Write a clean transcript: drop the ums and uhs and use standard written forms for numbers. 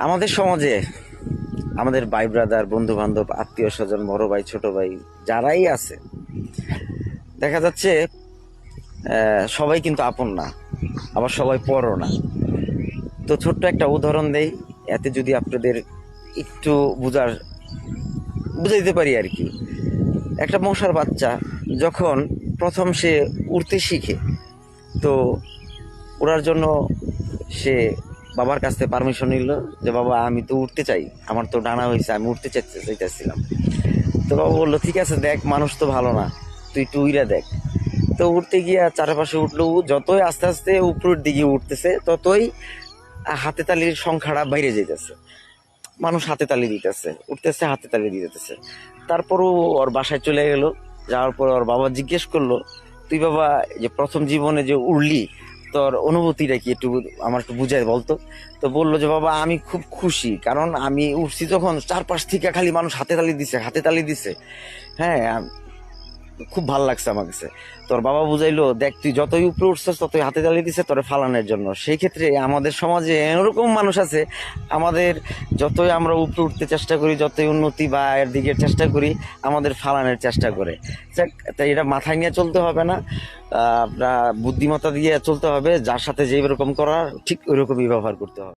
আমাদের সমাজে আমাদের ভাই ব্রাদার, বন্ধু বান্ধব, আত্মীয় স্বজন, বড় ভাই, ছোট ভাই যারাই আছে, দেখা যাচ্ছে সবাই কিন্তু আপন না, আবার সবাই পরও না। তো ছোট্ট একটা উদাহরণ দেই, এতে যদি আপনাদের একটু বুঝাইতে পারি আর কি। একটা মশার বাচ্চা যখন প্রথম সে উড়তে শিখে, তো ওড়ার জন্য সে বাবার কাছ থেকে পারমিশন নিল যে বাবা আমি তো উঠতে চাই, আমার তো ডানা হয়েছে, আমি উঠতে চাইতেছিলাম। তো বাবা বললো ঠিক আছে, দেখ মানুষ তো ভালো না, তুই একটু উইরা দেখ। তো উঠতে গিয়ে চারপাশে উঠলো, যতই আস্তে আস্তে উপরের দিকে উঠতেছে ততই হাতে তালির সংখ্যাটা বাইরে যেতেছে, মানুষ হাতে তালি দিতেছে, উঠতেছে হাতে তালি দিতেছে। তারপরও ওর বাসায় চলে গেল। যাওয়ার পর ওর বাবা জিজ্ঞেস করলো, তুই বাবা যে প্রথম জীবনে যে উড়লি, তোর অনুভূতিটা কি একটু আমার একটু বুঝাই বলতো। তো বললো যে বাবা আমি খুব খুশি, কারণ আমি উঠছি যখন চারপাশ থেকে খালি মানুষ হাতে তালি দিছে, হাতে তালি দিছে। হ্যাঁ, খুব ভাল লাগছে আমার কাছে। তোর বাবা বুঝাইলো, দেখ তুই যতই উপরে উঠছিস ততই হাতে তালি দিছে তোরে ফালানোর জন্য। সেই ক্ষেত্রে আমাদের সমাজে এরকম মানুষ আছে, আমাদের যতই আমরা উপরে উঠতে চেষ্টা করি, যতই উন্নতি বা এর দিকে চেষ্টা করি, আমাদের ফালানোর চেষ্টা করে। তাই এটা মাথায় নিয়ে চলতে হবে না, আপনার বুদ্ধিমত্তা দিয়ে চলতে হবে, যার সাথে যেই রকম করার ঠিক ওই রকমই ব্যবহার করতে হবে।